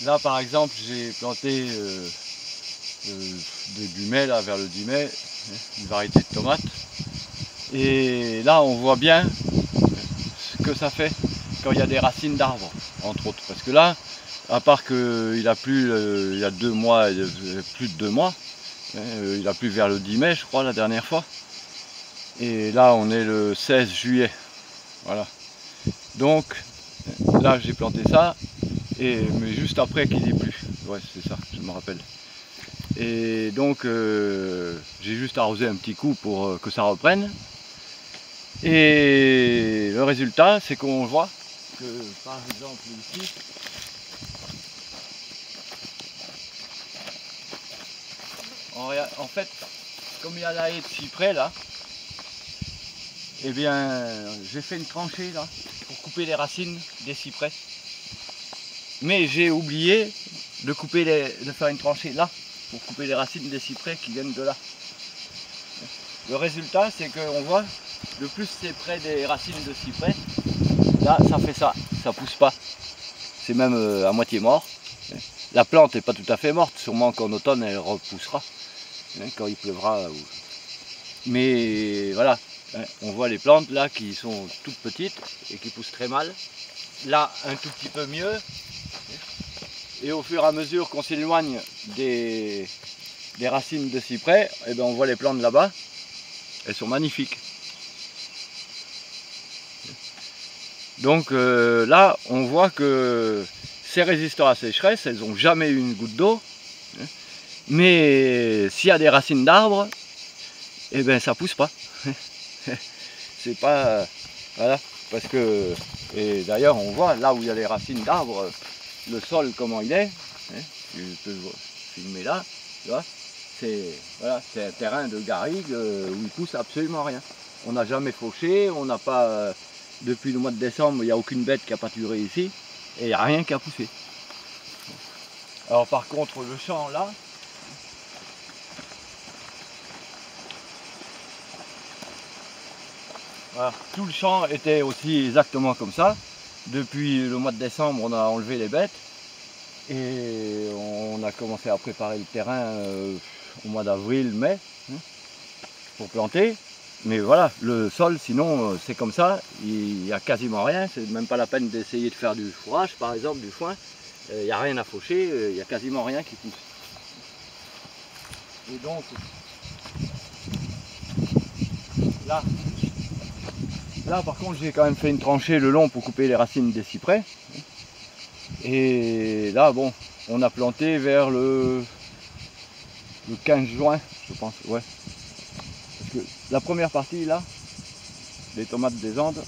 Là par exemple j'ai planté début mai, là vers le 10 mai, une variété de tomates. Et là on voit bien ce que ça fait quand il y a des racines d'arbres, entre autres. Parce que là, à part qu'il a plu il y a 2 mois, plus de 2 mois, il a plu vers le 10 mai je crois la dernière fois. Et là on est le 16 juillet. Voilà. Donc là j'ai planté ça, mais juste après qu'il ait plu. Ouais c'est ça, je me rappelle. Et donc j'ai juste arrosé un petit coup pour que ça reprenne. Et le résultat c'est qu'on voit que par exemple ici, en fait comme il y a la haie de cyprès là, eh bien j'ai fait une tranchée là pour couper les racines des cyprès. Mais j'ai oublié de faire une tranchée là pour couper les racines des cyprès qui viennent de là. Le résultat c'est qu'on voit, le plus c'est près des racines de cyprès, là ça fait ça, ça pousse pas. C'est même à moitié mort. La plante n'est pas tout à fait morte, sûrement qu'en automne elle repoussera, quand il pleuvra. Mais voilà, on voit les plantes là qui sont toutes petites et qui poussent très mal. Là un tout petit peu mieux. Et au fur et à mesure qu'on s'éloigne des racines de cyprès, eh bien on voit les plantes là-bas, elles sont magnifiques. Donc là, on voit que c'est résistant à la sécheresse, elles n'ont jamais eu une goutte d'eau. Mais s'il y a des racines d'arbres, eh bien ça pousse pas. C'est pas... voilà, parce que... Et d'ailleurs on voit là où il y a les racines d'arbres, le sol comment il est. Je peux filmer là, tu vois. C'est voilà, un terrain de garrigue où il pousse absolument rien. On n'a jamais fauché, on n'a pas... depuis le mois de décembre, il n'y a aucune bête qui a pâturé ici. Et il n'y a rien qui a poussé. Alors par contre le champ là, voilà, tout le champ était aussi exactement comme ça. Depuis le mois de décembre, on a enlevé les bêtes et on a commencé à préparer le terrain au mois d'avril, mai, pour planter. Mais voilà, le sol, sinon, c'est comme ça, il n'y a quasiment rien. C'est même pas la peine d'essayer de faire du fourrage, par exemple, du foin. Il n'y a rien à faucher, il n'y a quasiment rien qui pousse. Et donc, là par contre, j'ai quand même fait une tranchée le long pour couper les racines des cyprès. Et là, bon, on a planté vers le 15 juin, je pense, ouais. Parce que la première partie, là, les tomates des Andes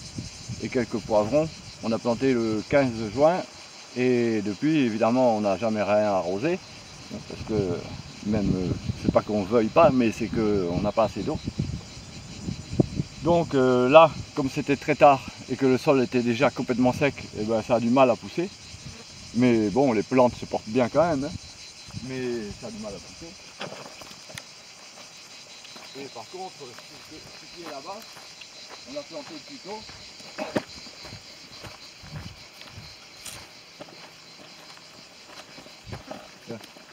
et quelques poivrons, on a planté le 15 juin. Et depuis, évidemment, on n'a jamais rien arrosé. Parce que même, c'est pas qu'on veuille pas, mais c'est qu'on n'a pas assez d'eau. Donc là, comme c'était très tard et que le sol était déjà complètement sec, et ben, ça a du mal à pousser. Mais bon, les plantes se portent bien quand même, hein. Mais ça a du mal à pousser. Et par contre, ce qui est là-bas, on a planté plus tôt.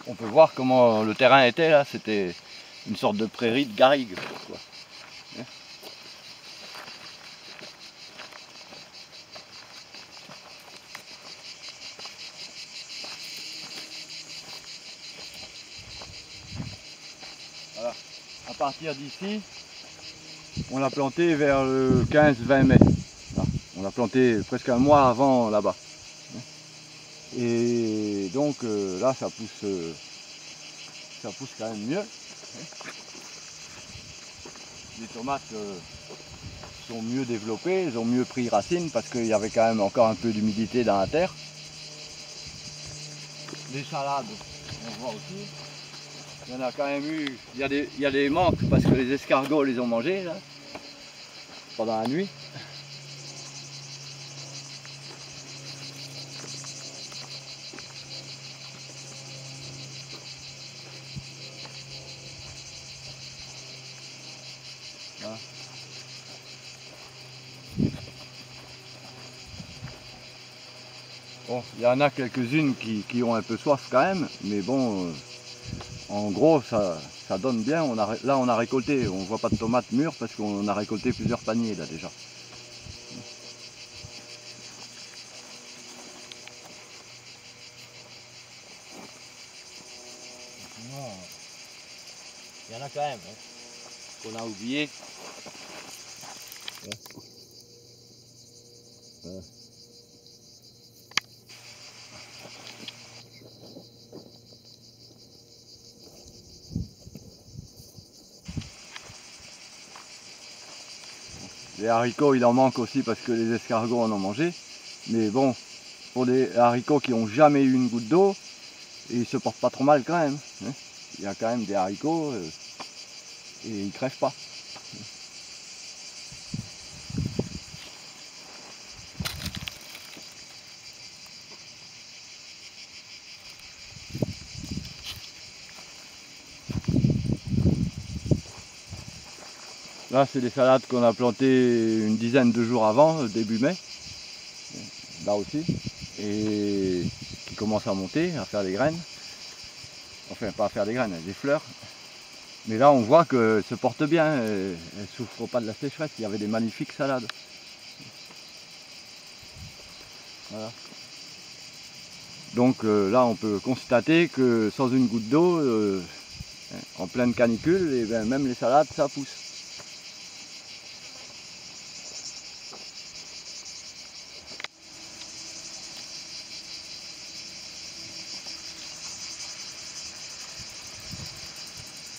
On peut voir comment le terrain était là, c'était une sorte de prairie de garrigue, quoi. Voilà. À partir d'ici, on l'a planté vers le 15-20 mai. Voilà. On l'a planté presque un mois avant là-bas. Et donc là, ça pousse quand même mieux. Les tomates sont mieux développées, elles ont mieux pris racine parce qu'il y avait quand même encore un peu d'humidité dans la terre. Les salades, on voit aussi. Il y en a quand même eu, il y a des manques parce que les escargots les ont mangés là, pendant la nuit. Voilà. Bon, il y en a quelques-unes qui ont un peu soif quand même, mais bon, en gros, ça donne bien. Là, on a récolté, on voit pas de tomates mûres parce qu'on a récolté plusieurs paniers là déjà. Non, il y en a quand même. Hein. Qu'on a oublié. Les haricots, il en manque aussi parce que les escargots en ont mangé. Mais bon, pour des haricots qui n'ont jamais eu une goutte d'eau, ils se portent pas trop mal quand même. Hein. Il y a quand même des haricots et ils ne crèvent pas. Là, c'est des salades qu'on a plantées une dizaine de jours avant, début mai. Là aussi. Et qui commencent à monter, à faire des graines. Enfin, pas à faire des graines, des fleurs. Mais là, on voit qu'elles se portent bien. Elles ne souffrent pas de la sécheresse. Il y avait des magnifiques salades. Voilà. Donc là, on peut constater que sans une goutte d'eau, en pleine canicule, et bien, même les salades, ça pousse.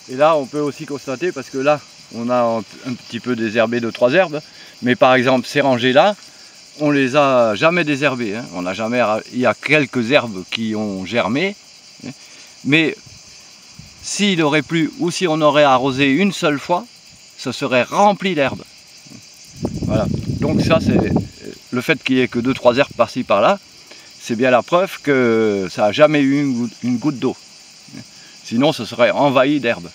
Et là, on peut aussi constater, parce que là, on a un petit peu désherbé 2-3 herbes, mais par exemple, ces rangées-là, on les a jamais désherbées. Hein. On a jamais, il y a quelques herbes qui ont germé, hein. Mais s'il aurait plu ou si on aurait arrosé une seule fois, ça serait rempli d'herbes. Voilà. Donc ça, c'est le fait qu'il n'y ait que 2-3 herbes par-ci par-là, c'est bien la preuve que ça n'a jamais eu une goutte d'eau. Sinon, ce serait envahi d'herbes.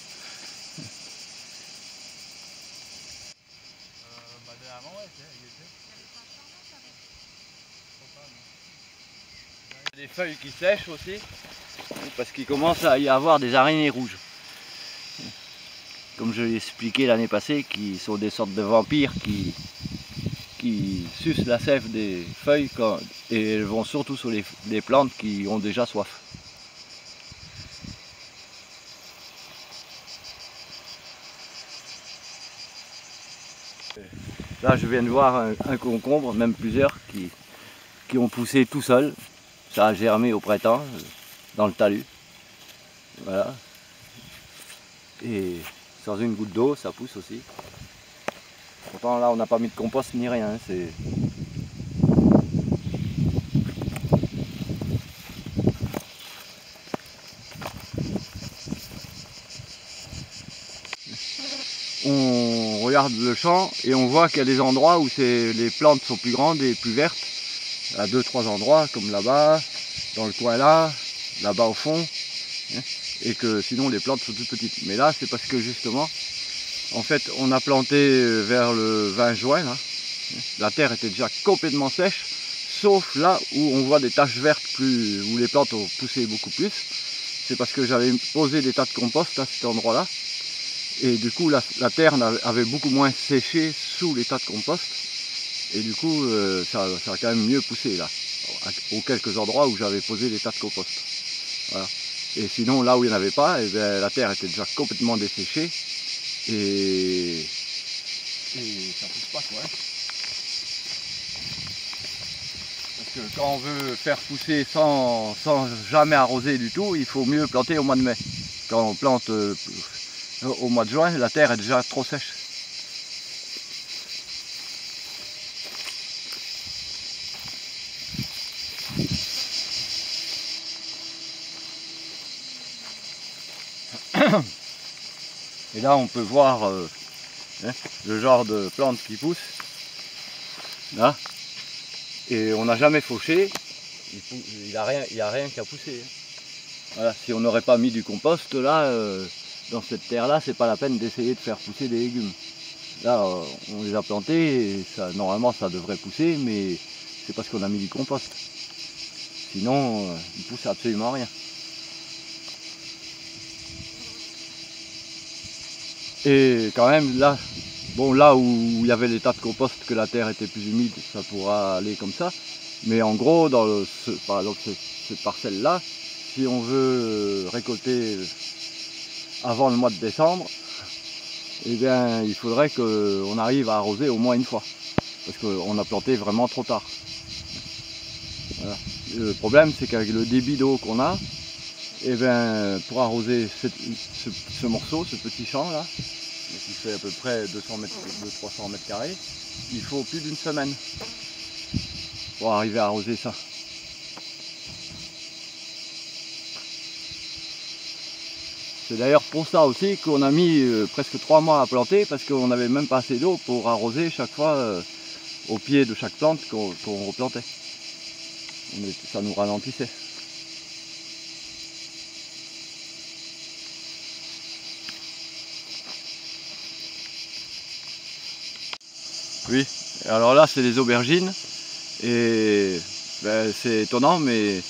Des feuilles qui sèchent aussi, parce qu'il commence à y avoir des araignées rouges. Comme je l'ai expliqué l'année passée, qui sont des sortes de vampires qui sucent la sève des feuilles et elles vont surtout sur les plantes qui ont déjà soif. Là, je viens de voir un concombre, même plusieurs, qui ont poussé tout seul. Ça a germé au printemps, dans le talus. Voilà. Et sans une goutte d'eau, ça pousse aussi. Pourtant, là, on n'a pas mis de compost ni rien. Hein, on regarde le champ et on voit qu'il y a des endroits où les plantes sont plus grandes et plus vertes. À 2-3 endroits, comme là-bas, dans le coin là-bas au fond, hein, et que sinon les plantes sont toutes petites. Mais là, c'est parce que justement, en fait, on a planté vers le 20 juin, là, la terre était déjà complètement sèche, sauf là où on voit des taches vertes où les plantes ont poussé beaucoup plus. C'est parce que j'avais posé des tas de compost à cet endroit-là. Et du coup, la terre avait beaucoup moins séché sous les tas de compost. Et du coup, ça a quand même mieux poussé là, aux quelques endroits où j'avais posé des tas de compost. Voilà. Et sinon, là où il n'y en avait pas, eh bien, la terre était déjà complètement desséchée. Et ça pousse pas quoi. Parce que quand on veut faire pousser sans jamais arroser du tout, il faut mieux planter au mois de mai. Quand on plante au mois de juin, la terre est déjà trop sèche. Et là on peut voir le genre de plantes qui poussent. Là. Et on n'a jamais fauché, il n'y a rien qui a poussé. Voilà, si on n'aurait pas mis du compost là, dans cette terre là, c'est pas la peine d'essayer de faire pousser des légumes. Là on les a plantés et normalement ça devrait pousser, mais c'est parce qu'on a mis du compost. sinon il pousse absolument rien. Et quand même là, bon là où il y avait les tas de compost, que la terre était plus humide, ça pourra aller comme ça. Mais en gros, dans par exemple cette parcelle là, si on veut récolter avant le mois de décembre, eh bien il faudrait qu'on arrive à arroser au moins une fois. Parce qu'on a planté vraiment trop tard. Voilà. Le problème c'est qu'avec le débit d'eau qu'on a, eh bien, pour arroser ce morceau, ce petit champ là, qui fait à peu près 200-300 mètres carrés, il faut plus d'une semaine pour arriver à arroser ça. C'est d'ailleurs pour ça aussi qu'on a mis presque 3 mois à planter, parce qu'on n'avait même pas assez d'eau pour arroser chaque fois au pied de chaque plante qu'on replantait. Ça nous ralentissait. Oui, alors là c'est les aubergines et ben, c'est étonnant mais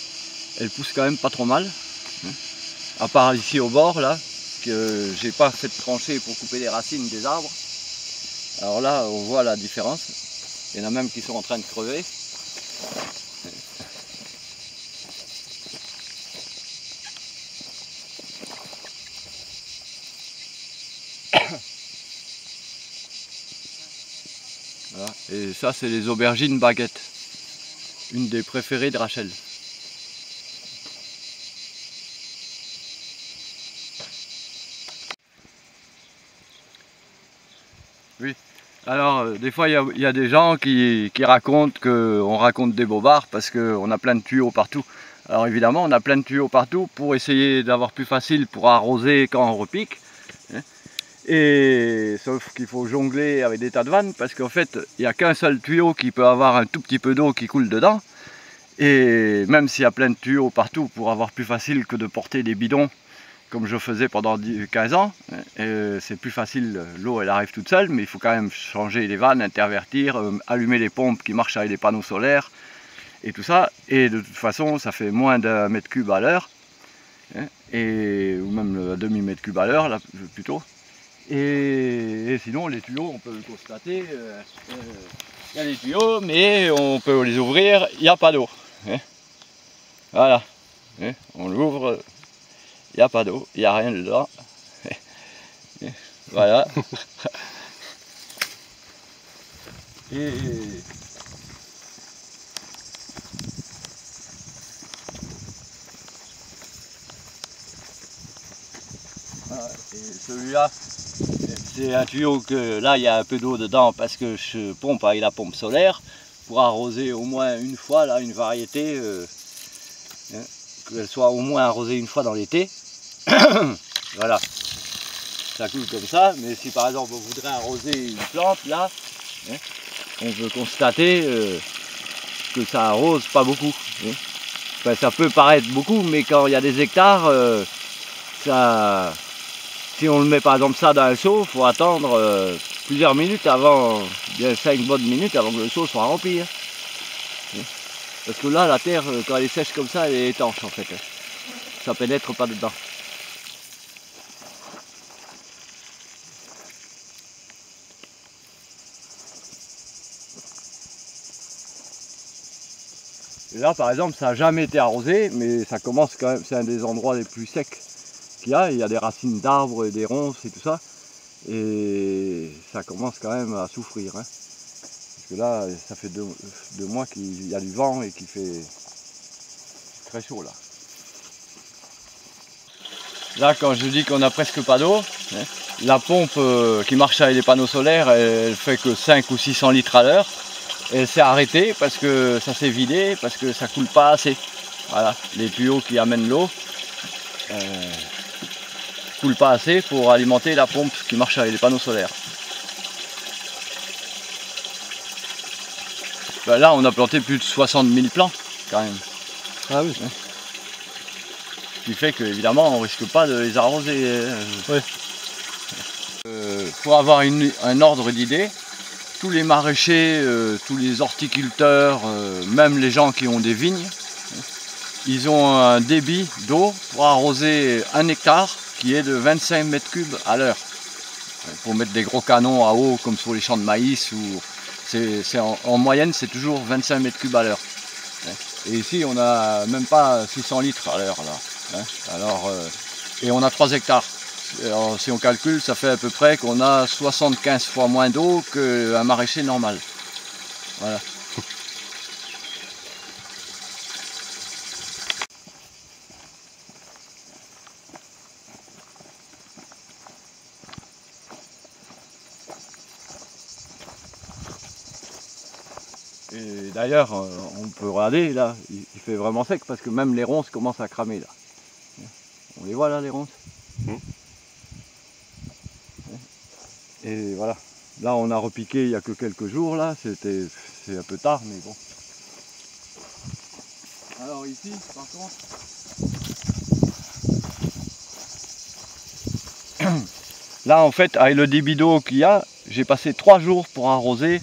elles poussent quand même pas trop mal. À part ici au bord là, que j'ai pas fait de tranchée pour couper les racines des arbres. Alors là on voit la différence. Il y en a même qui sont en train de crever. Voilà. Et ça c'est les aubergines baguettes, une des préférées de Rachel. Oui, alors des fois il y a des gens qui racontent qu'on raconte des bobards parce qu'on a plein de tuyaux partout. Alors évidemment on a plein de tuyaux partout pour essayer d'avoir plus facile pour arroser quand on repique. Et sauf qu'il faut jongler avec des tas de vannes parce qu'en fait il n'y a qu'un seul tuyau qui peut avoir un tout petit peu d'eau qui coule dedans. Et même s'il y a plein de tuyaux partout pour avoir plus facile que de porter des bidons comme je faisais pendant 15 ans, c'est plus facile, l'eau elle arrive toute seule, mais il faut quand même changer les vannes, intervertir, allumer les pompes qui marchent avec les panneaux solaires et tout ça, et de toute façon ça fait moins d'1 mètre cube à l'heure, ou même un demi-mètre cube à l'heure là plutôt. Et sinon les tuyaux on peut le constater, il y a des tuyaux mais on peut les ouvrir, il n'y a pas d'eau. Voilà, on l'ouvre. Il n'y a pas d'eau, il n'y a rien dedans. Voilà. Et celui-là, c'est un tuyau que là il y a un peu d'eau dedans parce que je pompe avec la pompe solaire pour arroser au moins une fois là une variété, qu'elle soit au moins arrosée une fois dans l'été. Voilà, ça coule comme ça, mais si par exemple on voudrait arroser une plante là, on peut constater que ça arrose pas beaucoup. Enfin, ça peut paraître beaucoup, mais quand il y a des hectares, si on le met par exemple ça dans un seau, il faut attendre plusieurs minutes avant, bien 5 bonnes minutes avant que le seau soit rempli. Parce que là, la terre, quand elle est sèche comme ça, elle est étanche en fait. Ça pénètre pas dedans. Et là par exemple ça n'a jamais été arrosé, mais ça commence quand même, c'est un des endroits les plus secs qu'il y a. Il y a des racines d'arbres et des ronces et tout ça. Et ça commence quand même à souffrir. Parce que là ça fait deux mois qu'il y a du vent et qu'il fait très chaud là. Là quand je dis qu'on n'a presque pas d'eau, la pompe qui marche avec les panneaux solaires, elle fait que 5 ou 600 litres à l'heure. Elle s'est arrêtée parce que ça s'est vidé, parce que ça coule pas assez. Voilà, les tuyaux qui amènent l'eau coulent pas assez pour alimenter la pompe qui marche avec les panneaux solaires. Ben là on a planté plus de 60 000 plants quand même. Ah oui. Ce qui fait qu'évidemment on risque pas de les arroser. Ouais. Pour avoir un ordre d'idée, tous les maraîchers, tous les horticulteurs, même les gens qui ont des vignes, ils ont un débit d'eau pour arroser 1 hectare qui est de 25 mètres cubes à l'heure. Pour mettre des gros canons à eau comme sur les champs de maïs, en moyenne c'est toujours 25 mètres cubes à l'heure. Et ici on n'a même pas 600 litres à l'heure là. Alors, et on a 3 hectares. Alors, si on calcule, ça fait à peu près qu'on a 75 fois moins d'eau qu'un maraîcher normal. Voilà. Et d'ailleurs, on peut regarder là, il fait vraiment sec parce que même les ronces commencent à cramer là. On les voit là, les ronces. Et voilà. Là, on a repiqué il y a que quelques jours là. C'est un peu tard, mais bon. Alors ici, par contre, là en fait, avec le débit d'eau qu'il y a, j'ai passé 3 jours pour arroser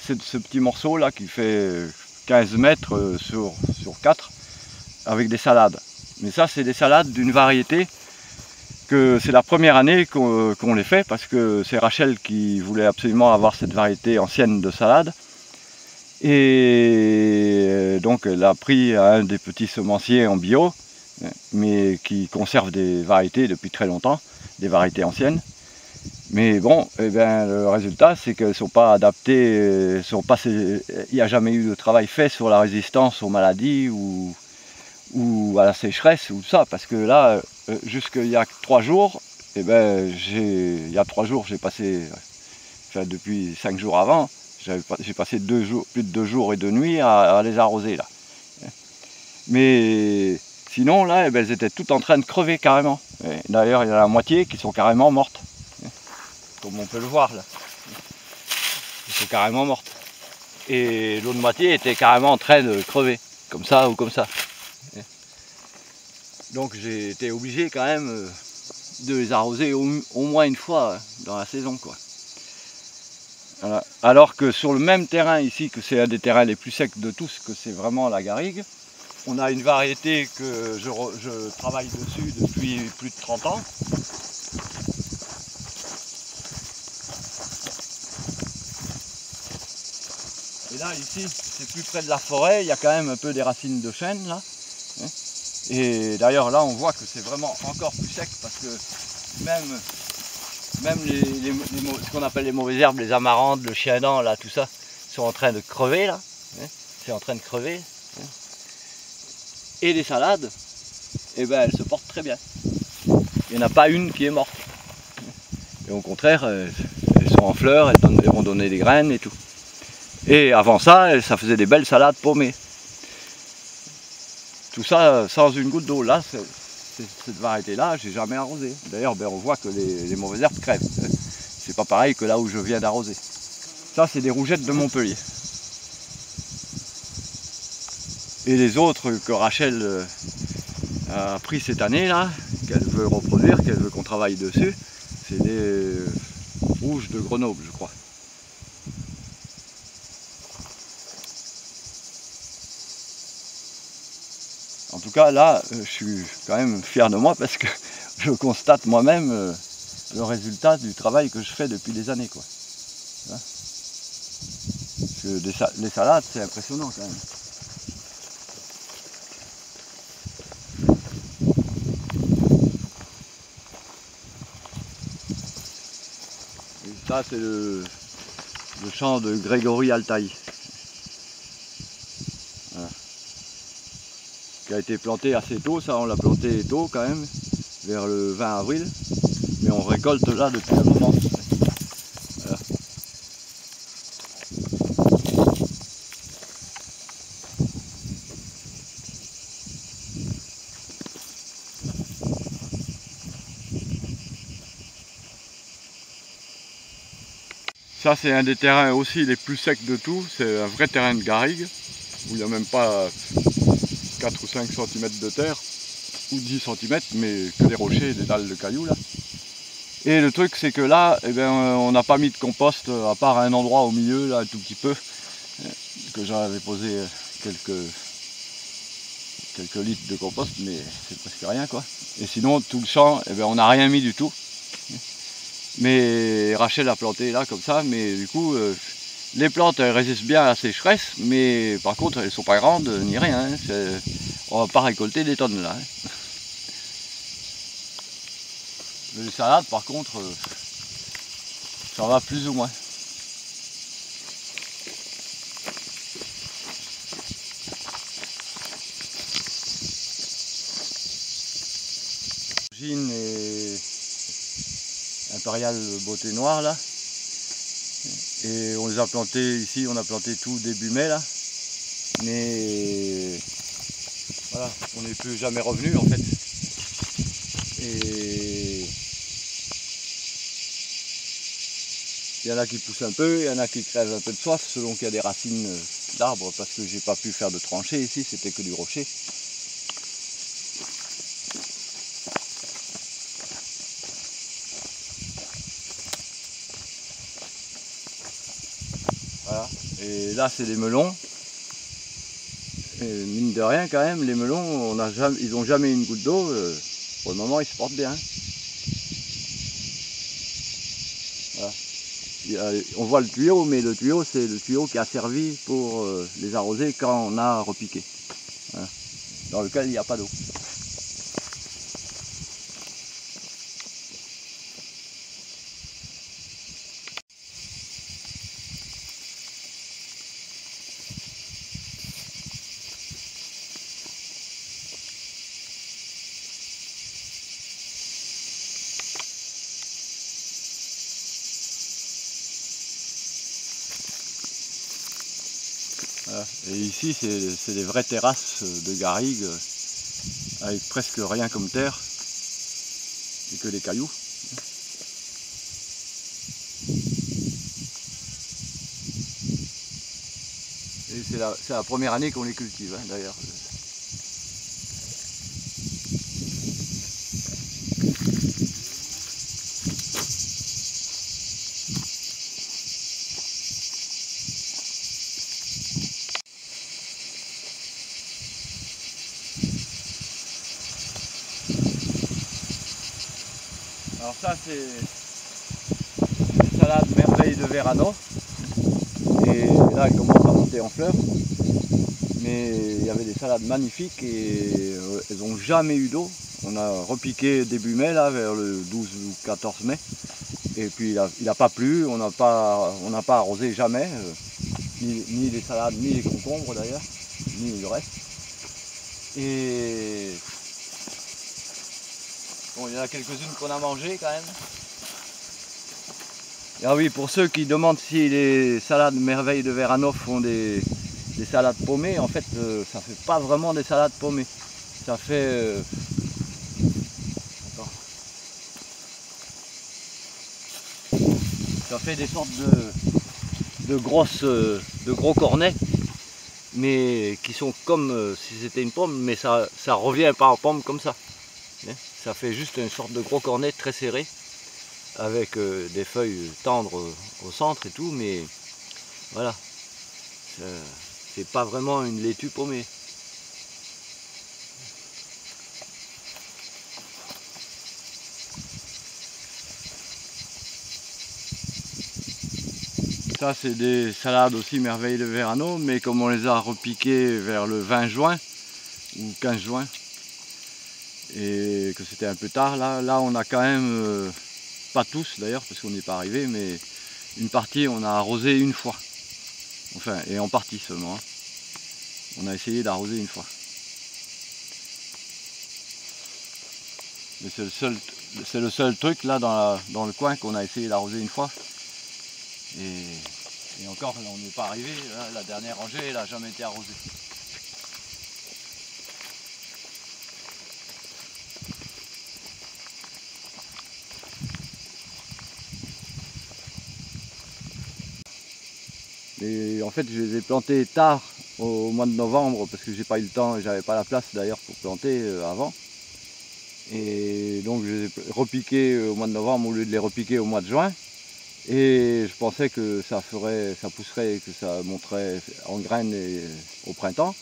ce petit morceau là qui fait 15 mètres sur 4 avec des salades. Mais ça, c'est des salades d'une variété que c'est la première année qu'on les fait parce que c'est Rachel qui voulait absolument avoir cette variété ancienne de salade. Et donc elle a pris un des petits semenciers en bio, mais qui conserve des variétés depuis très longtemps, des variétés anciennes. Mais bon, eh bien, le résultat c'est qu'elles ne sont pas adaptées, il n'y a jamais eu de travail fait sur la résistance aux maladies ou à la sécheresse ou ça, parce que là, jusqu'il y a 3 jours, eh ben, il y a 3 jours j'ai passé, enfin depuis 5 jours avant, j'ai passé plus de 2 jours et 2 nuits à les arroser là. Mais sinon là, eh ben, elles étaient toutes en train de crever carrément. D'ailleurs il y en a la moitié qui sont carrément mortes. Comme on peut le voir là. Elles sont carrément mortes. Et l'autre moitié était carrément en train de crever, comme ça ou comme ça. Donc j'ai été obligé quand même de les arroser au moins une fois dans la saison, quoi. Voilà. Alors que sur le même terrain ici, que c'est un des terrains les plus secs de tous, que c'est vraiment la garrigue, on a une variété que je travaille dessus depuis plus de 30 ans. Et là ici, c'est plus près de la forêt, il y a quand même un peu des racines de chêne là. Et d'ailleurs là on voit que c'est vraiment encore plus sec parce que même ce qu'on appelle les mauvaises herbes, les amarantes, le chien-dent, là, tout ça, sont en train de crever là. C'est en train de crever. Et les salades, eh ben, elles se portent très bien. Il n'y en a pas une qui est morte. Et au contraire, elles sont en fleurs, elles vont donner des graines et tout. Et avant ça, ça faisait des belles salades paumées. Tout ça sans une goutte d'eau. Là, cette variété-là, j'ai jamais arrosé. D'ailleurs, ben, on voit que les mauvaises herbes crèvent. C'est pas pareil que là où je viens d'arroser. Ça, c'est des rougettes de Montpellier. Et les autres que Rachel a pris cette année-là, qu'elle veut reproduire, qu'elle veut qu'on travaille dessus, c'est des rouges de Grenoble, je crois. En tout cas, là, je suis quand même fier de moi parce que je constate moi-même le résultat du travail que je fais depuis des années, quoi. Parce que les salades, c'est impressionnant quand même. Et ça, c'est le champ de Grégory Altaï. Voilà. Qui a été planté assez tôt, ça on l'a planté tôt quand même, vers le 20 avril, mais on récolte là depuis un moment. Voilà. Ça c'est un des terrains aussi les plus secs de tout, c'est un vrai terrain de garrigue, où il n'y a même pas 4 ou 5 cm de terre, ou 10 cm, mais que des rochers et des dalles de cailloux là. Et le truc c'est que là, eh bien, on n'a pas mis de compost à part un endroit au milieu, là, un tout petit peu, que j'avais posé quelques litres de compost, mais c'est presque rien quoi. Et sinon tout le champ, eh ben, on n'a rien mis du tout. Mais Rachel a planté là comme ça, mais du coup les plantes elles résistent bien à la sécheresse, mais par contre elles sont pas grandes ni rien. Hein. On va pas récolter des tonnes là. Hein. Les salades par contre, ça va plus ou moins. Gine et Impérial Beauté Noire là. Et on les a plantés ici, on a planté tout début mai là. Mais voilà, on n'est plus jamais revenu en fait. Et il y en a qui poussent un peu, il y en a qui crèvent un peu de soif selon qu'il y a des racines d'arbres parce que j'ai pas pu faire de tranchée ici, c'était que du rocher. Voilà. Et là c'est des melons. Et mine de rien quand même, les melons, ils n'ont jamais eu une goutte d'eau. Pour le moment ils se portent bien. Voilà. On voit le tuyau, mais le tuyau c'est le tuyau qui a servi pour les arroser quand on a repiqué. Voilà. Dans lequel il n'y a pas d'eau. Voilà. Et ici c'est des vraies terrasses de garrigues avec presque rien comme terre et que des cailloux. Et c'est la première année qu'on les cultive hein, d'ailleurs. Alors ça c'est les salades merveilles de Verano. Et là elles commencent à monter en fleurs. Mais il y avait des salades magnifiques et elles n'ont jamais eu d'eau. On a repiqué début mai là, vers le 12 ou 14 mai. Et puis il n'a pas plu, on n'a pas arrosé jamais, ni les salades, ni les concombres d'ailleurs, ni le reste. Et bon, il y en a quelques-unes qu'on a mangées quand même. Et ah oui, pour ceux qui demandent si les salades merveilles de Verano font des salades paumées, en fait ça ne fait pas vraiment des salades paumées. Ça fait ça fait des sortes de gros cornets, mais qui sont comme si c'était une pomme, mais ça revient pas en pomme comme ça. Ça fait juste une sorte de gros cornet très serré, avec des feuilles tendres au centre et tout, mais voilà, c'est pas vraiment une laitue paumée. Ça c'est des salades aussi merveilles de Verano, mais comme on les a repiquées vers le 20 juin ou 15 juin, et que c'était un peu tard, là on a quand même, pas tous d'ailleurs parce qu'on n'est pas arrivé, mais une partie on a arrosé une fois. Enfin, et en partie seulement. Hein. On a essayé d'arroser une fois. Mais c'est le seul truc là dans le coin qu'on a essayé d'arroser une fois. Et encore, là, on n'est pas arrivé. Là, la dernière rangée, elle n'a jamais été arrosée. Et en fait, je les ai plantés tard au mois de novembre parce que j'ai pas eu le temps et j'avais pas la place d'ailleurs pour planter avant. Et donc je les ai repiqués au mois de novembre au lieu de les repiquer au mois de juin. Et je pensais que ça pousserait, que ça monterait en graines au printemps.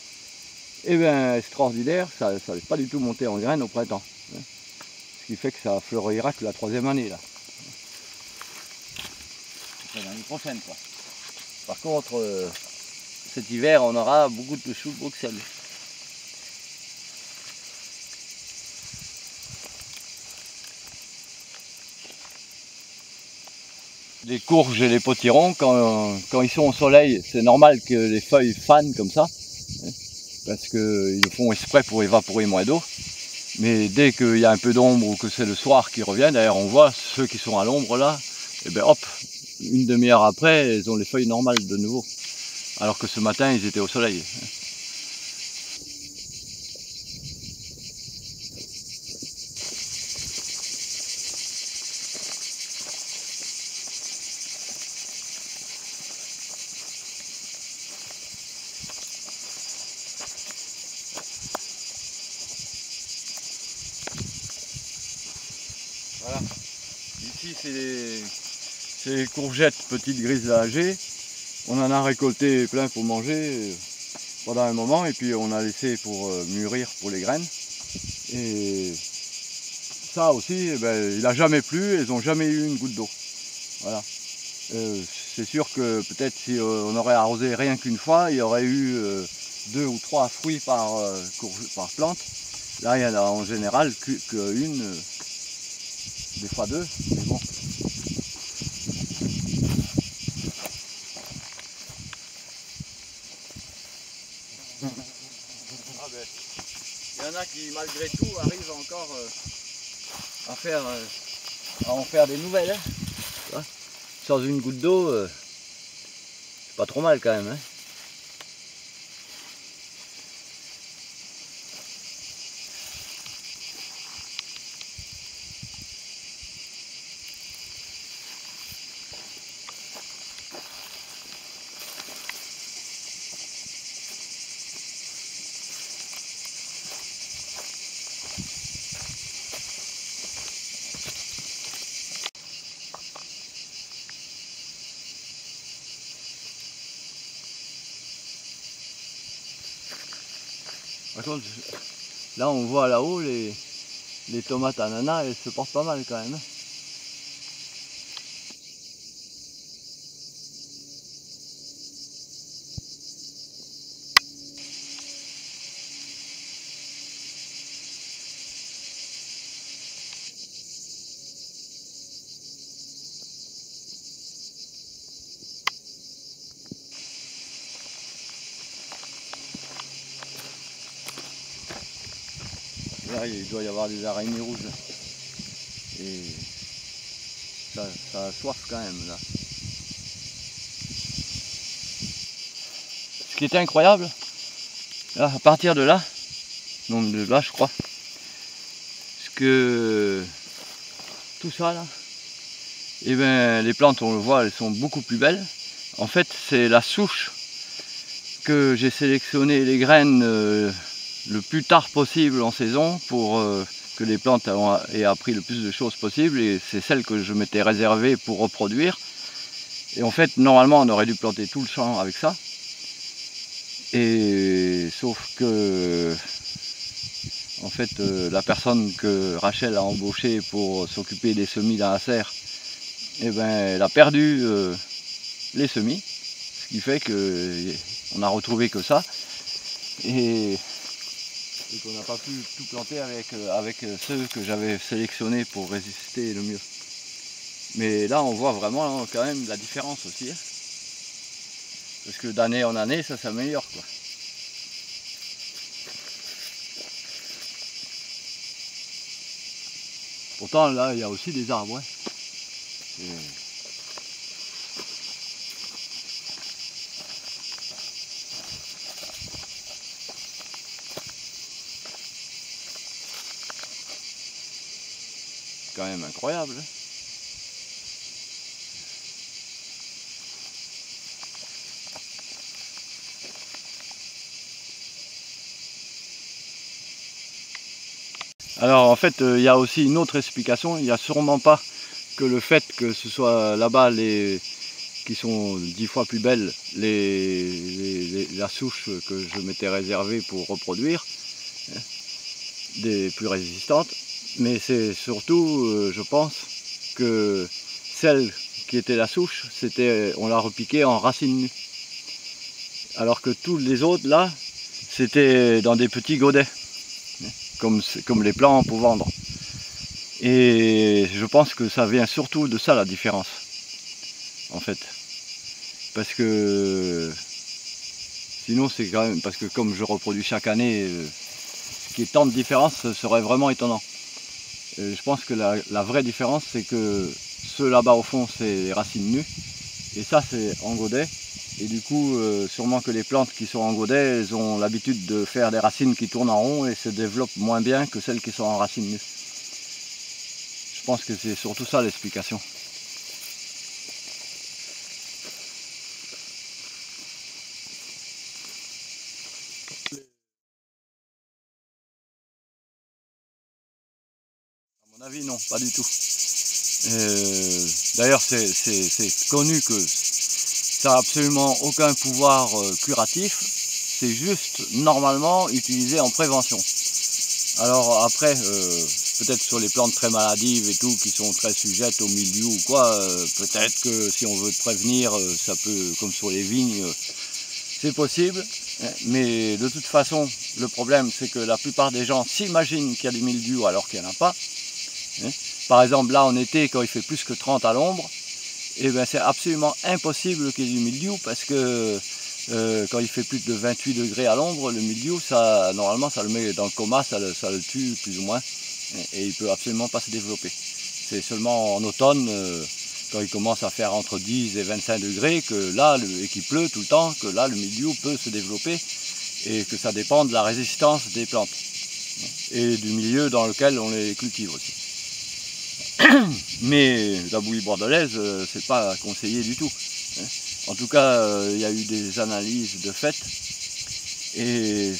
et bien extraordinaire, ça n'est pas du tout monté en graines au printemps. Ce qui fait que ça fleurira que la 3e année là. C'est l'année prochaine quoi. Par contre, cet hiver on aura beaucoup de choux de Bruxelles. Les courges et les potirons, quand ils sont au soleil, c'est normal que les feuilles fanent comme ça, parce qu'ils le font exprès pour évaporer moins d'eau. Mais dès qu'il y a un peu d'ombre ou que c'est le soir qui revient, d'ailleurs on voit ceux qui sont à l'ombre là, et bien hop, une demi-heure après, ils ont les feuilles normales de nouveau. Alors que ce matin, ils étaient au soleil. Voilà. Ici, c'est les courgettes petites grises âgées. On en a récolté plein pour manger pendant un moment et puis on a laissé pour mûrir pour les graines. Et ça aussi, eh ben, il n'a jamais plu, elles n'ont jamais eu une goutte d'eau. Voilà. C'est sûr que peut-être si on aurait arrosé rien qu'une fois, il y aurait eu 2 ou 3 fruits par plante. Là, il y en a en général qu'une, des fois 2, mais bon. Ah ben, il y en a qui, malgré tout, arrivent encore à en faire des nouvelles. Hein. Sans une goutte d'eau, c'est pas trop mal quand même. Hein. Par contre, là on voit là-haut les tomates ananas, elles se portent pas mal quand même. Là, il doit y avoir des araignées rouges. Et ça a soif quand même là. Ce qui était incroyable, là, à partir de là, donc de là je crois, parce que tout ça là, et ben les plantes on le voit, elles sont beaucoup plus belles. En fait c'est la souche que j'ai sélectionné les graines le plus tard possible en saison pour que les plantes aient appris le plus de choses possible, et c'est celle que je m'étais réservée pour reproduire. Et en fait normalement on aurait dû planter tout le champ avec ça, et sauf que en fait la personne que Rachel a embauchée pour s'occuper des semis dans la serre, et ben elle a perdu les semis, ce qui fait qu'on a retrouvé que ça, et qu'on n'a pas pu tout planter avec ceux que j'avais sélectionnés pour résister le mieux. Mais là on voit vraiment quand même la différence aussi, hein. Parce que d'année en année ça s'améliore quoi. Pourtant là il y a aussi des arbres, hein. C'est quand même incroyable, hein. Alors en fait il y a aussi une autre explication, il n'y a sûrement pas que le fait que ce soit là-bas les qui sont 10 fois plus belles, la souche que je m'étais réservée pour reproduire, des plus résistantes. Mais c'est surtout, je pense, que celle qui était la souche, on l'a repiquée en racine nue. Alors que tous les autres, là, c'était dans des petits godets, comme les plants pour vendre. Et je pense que ça vient surtout de ça, la différence, en fait. Parce que sinon, c'est quand même, parce que comme je reproduis chaque année, qu'il y ait tant de différence, ce serait vraiment étonnant. Je pense que la vraie différence, c'est que ceux là-bas au fond, c'est les racines nues, et ça, c'est en godet. Et du coup, sûrement que les plantes qui sont en godet, elles ont l'habitude de faire des racines qui tournent en rond et se développent moins bien que celles qui sont en racines nues. Je pense que c'est surtout ça l'explication. À mon avis, non, pas du tout. D'ailleurs, c'est connu que ça n'a absolument aucun pouvoir curatif, c'est juste normalement utilisé en prévention. Alors après, peut-être sur les plantes très maladives et tout, qui sont très sujettes au milieu ou quoi, peut-être que si on veut prévenir, ça peut, comme sur les vignes, c'est possible. Mais de toute façon, le problème c'est que la plupart des gens s'imaginent qu'il y a du mildiou alors qu'il n'y en a pas. Par exemple, là en été, quand il fait plus que 30 à l'ombre, eh ben, c'est absolument impossible qu'il y ait du mildiou parce que quand il fait plus de 28 degrés à l'ombre, le mildiou, normalement, ça le met dans le coma, ça le tue plus ou moins, et il ne peut absolument pas se développer. C'est seulement en automne, quand il commence à faire entre 10 et 25 degrés, que là, et qu'il pleut tout le temps, que là, le mildiou peut se développer, et que ça dépend de la résistance des plantes, et du milieu dans lequel on les cultive aussi. Mais la bouillie bordelaise, c'est pas conseillé du tout. En tout cas, il y a eu des analyses de fait. Et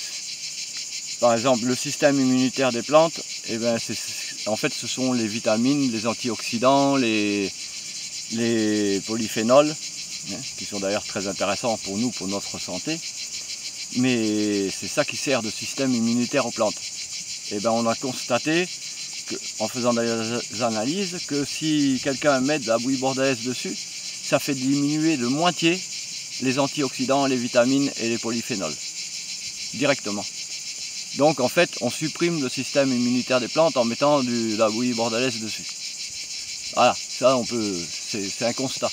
par exemple, le système immunitaire des plantes, eh ben, en fait, ce sont les vitamines, les antioxydants, les polyphénols, qui sont d'ailleurs très intéressants pour nous, pour notre santé. Mais c'est ça qui sert de système immunitaire aux plantes. Et ben, on a constaté, en faisant des analyses, que si quelqu'un met de la bouillie bordelaise dessus, ça fait diminuer de moitié les antioxydants, les vitamines et les polyphénols, directement. Donc en fait, on supprime le système immunitaire des plantes en mettant de la bouillie bordelaise dessus. Voilà, ça c'est un constat.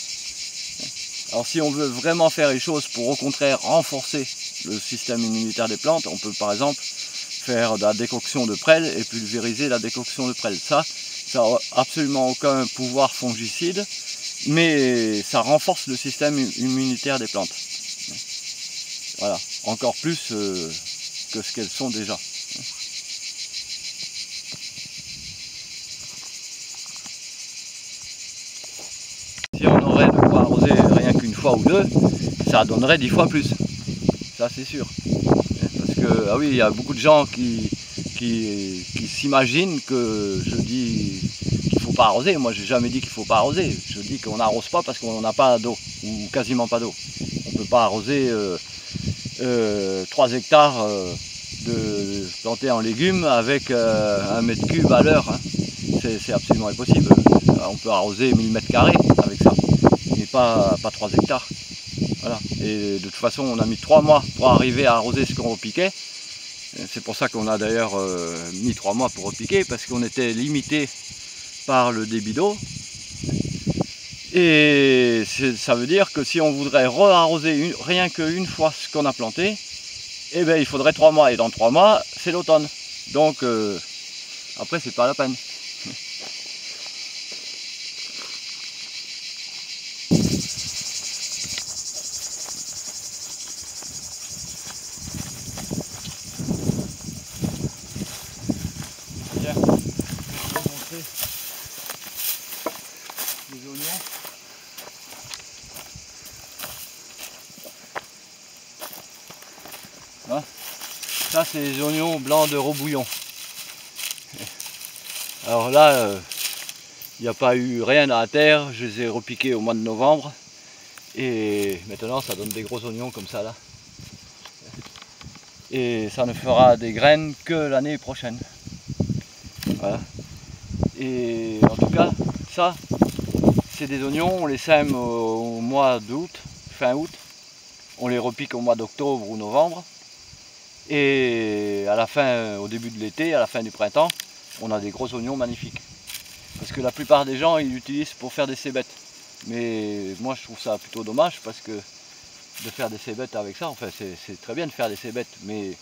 Alors si on veut vraiment faire les choses pour au contraire renforcer le système immunitaire des plantes, on peut par exemple faire de la décoction de prêle et pulvériser la décoction de prêle. Ça n'a absolument aucun pouvoir fongicide, mais ça renforce le système immunitaire des plantes. Voilà, encore plus que ce qu'elles sont déjà. Si on aurait de quoi arroser rien qu'une fois ou deux, ça donnerait 10 fois plus. Ça c'est sûr. Parce que, ah oui, il y a beaucoup de gens qui s'imaginent que je dis qu'il ne faut pas arroser. Moi, j'ai jamais dit qu'il ne faut pas arroser. Je dis qu'on n'arrose pas parce qu'on n'a pas d'eau, ou quasiment pas d'eau. On ne peut pas arroser 3 hectares de plantés en légumes avec 1 mètre cube à l'heure. Hein. C'est absolument impossible. On peut arroser 1000 mètres carrés avec ça, mais pas 3 hectares. Voilà. Et de toute façon, on a mis 3 mois pour arriver à arroser ce qu'on repiquait. C'est pour ça qu'on a d'ailleurs mis 3 mois pour repiquer, parce qu'on était limité par le débit d'eau. Et ça veut dire que si on voudrait re-arroser rien qu'une fois ce qu'on a planté, eh bien, il faudrait 3 mois. Et dans 3 mois, c'est l'automne. Donc après, c'est pas la peine. Tiens, je vais vous montrer les oignons. Hein, ça, c'est les oignons blancs de Robouillon. Alors là, il n'y a pas eu rien à la terre, je les ai repiqués au mois de novembre. Et maintenant ça donne des gros oignons comme ça là. Et ça ne fera des graines que l'année prochaine. Voilà. Et en tout cas, ça, c'est des oignons, on les sème au mois d'août, fin août. On les repique au mois d'octobre ou novembre. Et à la fin, au début de l'été, à la fin du printemps, on a des gros oignons magnifiques. Parce que la plupart des gens, ils l'utilisent pour faire des cébettes. Mais moi, je trouve ça plutôt dommage parce que de faire des cébettes avec ça, enfin, c'est très bien de faire des cébettes, mais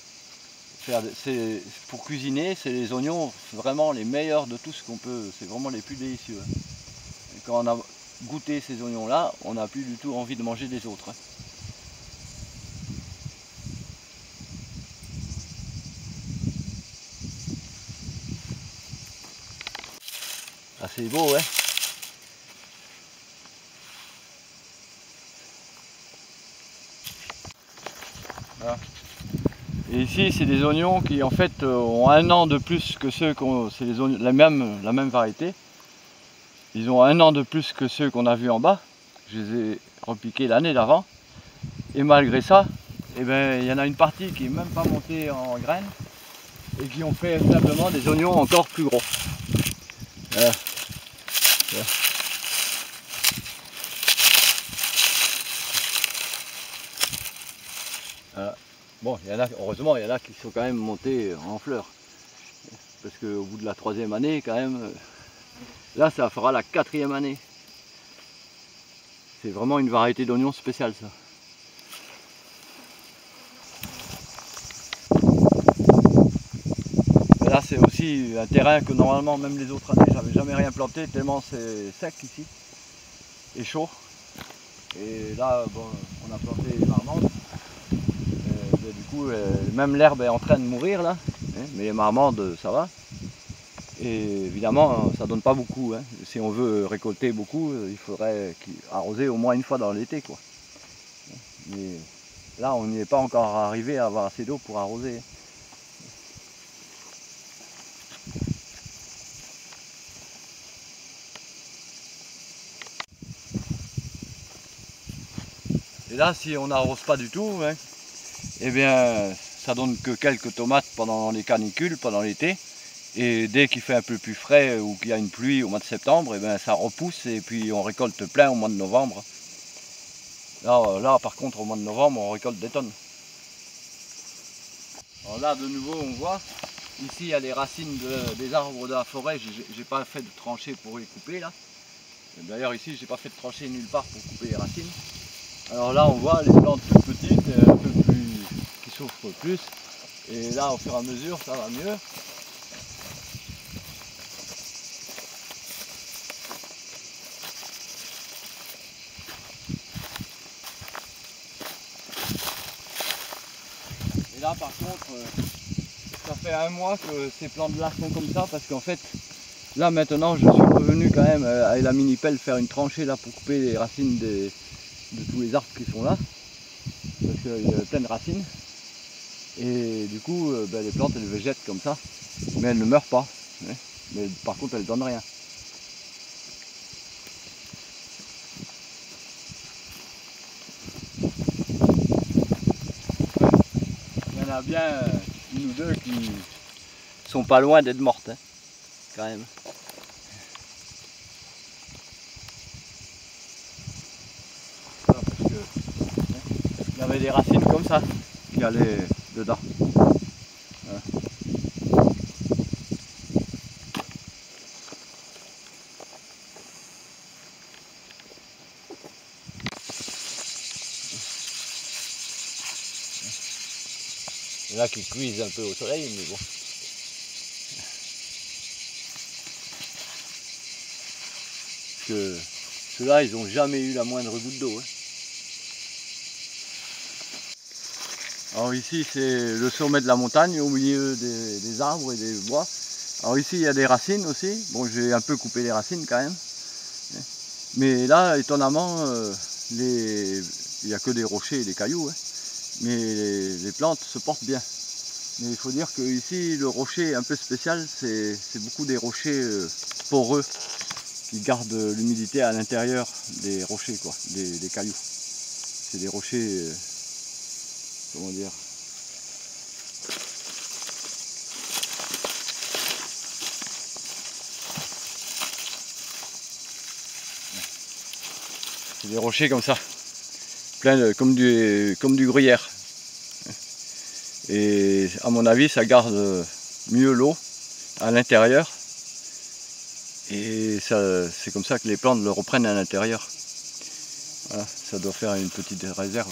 pour cuisiner, c'est les oignons vraiment les meilleurs de tout ce qu'on peut, c'est vraiment les plus délicieux. Et quand on a goûté ces oignons-là, on n'a plus du tout envie de manger des autres. Ah, c'est beau, ouais. Voilà. Et ici, c'est des oignons qui en fait ont 1 an de plus que ceux qu'on, c'est la même variété. Ils ont 1 an de plus que ceux qu'on a vus en bas. Je les ai repiqués l'année d'avant. Et malgré ça, eh ben, il y en a une partie qui n'est même pas montée en graines et qui ont fait simplement des oignons encore plus gros. Voilà. Voilà. Voilà. Bon, heureusement, il y en a qui sont quand même montés en fleurs. Parce qu'au bout de la 3e année, quand même, là, ça fera la 4e année. C'est vraiment une variété d'oignons spéciale, ça. Et là, c'est aussi un terrain que normalement, même les autres années, j'avais jamais rien planté, tellement c'est sec ici et chaud. Et là, bon, on a planté les marmandes. Du coup, même l'herbe est en train de mourir là, hein, mais les marmandes, ça va. Et évidemment, ça donne pas beaucoup. Hein. Si on veut récolter beaucoup, il faudrait arroser au moins une fois dans l'été, quoi. Mais là, on n'y est pas encore arrivé à avoir assez d'eau pour arroser. Et là, si on n'arrose pas du tout, hein, eh bien, ça donne que quelques tomates pendant les canicules, pendant l'été. Et dès qu'il fait un peu plus frais ou qu'il y a une pluie au mois de septembre, eh bien, ça repousse et puis on récolte plein au mois de novembre. Là, par contre, au mois de novembre, on récolte des tonnes. Alors là, de nouveau, on voit, ici, il y a les racines des arbres de la forêt. J'ai pas fait de tranchée pour les couper, là. D'ailleurs, ici, j'ai pas fait de tranchée nulle part pour couper les racines. Alors là, on voit les plantes toutes petites, un peu plus, qui souffrent plus. Et là, au fur et à mesure, ça va mieux. Et là, par contre, ça fait 1 mois que ces plantes-là sont comme ça, parce qu'en fait, là maintenant, je suis revenu quand même avec la mini-pelle faire une tranchée là pour couper les racines de tous les arbres qui sont là, parce qu'il y a plein de racines. Et du coup, les plantes, elles végètent comme ça, mais elles ne meurent pas. Hein. Mais par contre, elles ne donnent rien. Il y en a bien une ou deux qui sont pas loin d'être mortes, hein, quand même. Voilà, parce que il y avait des racines comme ça qui allaient dedans. Voilà. Il y en a qui cuisent un peu au soleil, mais bon. Que ceux-là, ils n'ont jamais eu la moindre goutte d'eau. Hein. Alors ici, c'est le sommet de la montagne, au milieu des arbres et des bois. Alors ici, il y a des racines aussi. Bon, j'ai un peu coupé les racines quand même. Mais là, étonnamment, il n'y a que des rochers et des cailloux. Hein. Mais les plantes se portent bien. Mais il faut dire que ici, le rocher est un peu spécial. C'est beaucoup des rochers poreux qui gardent l'humidité à l'intérieur des rochers, quoi, des cailloux. C'est des rochers, comment dire, c'est des rochers comme ça, plein de, comme du gruyère. Et à mon avis, ça garde mieux l'eau à l'intérieur. Et c'est comme ça que les plantes le reprennent à l'intérieur. Voilà, ça doit faire une petite réserve.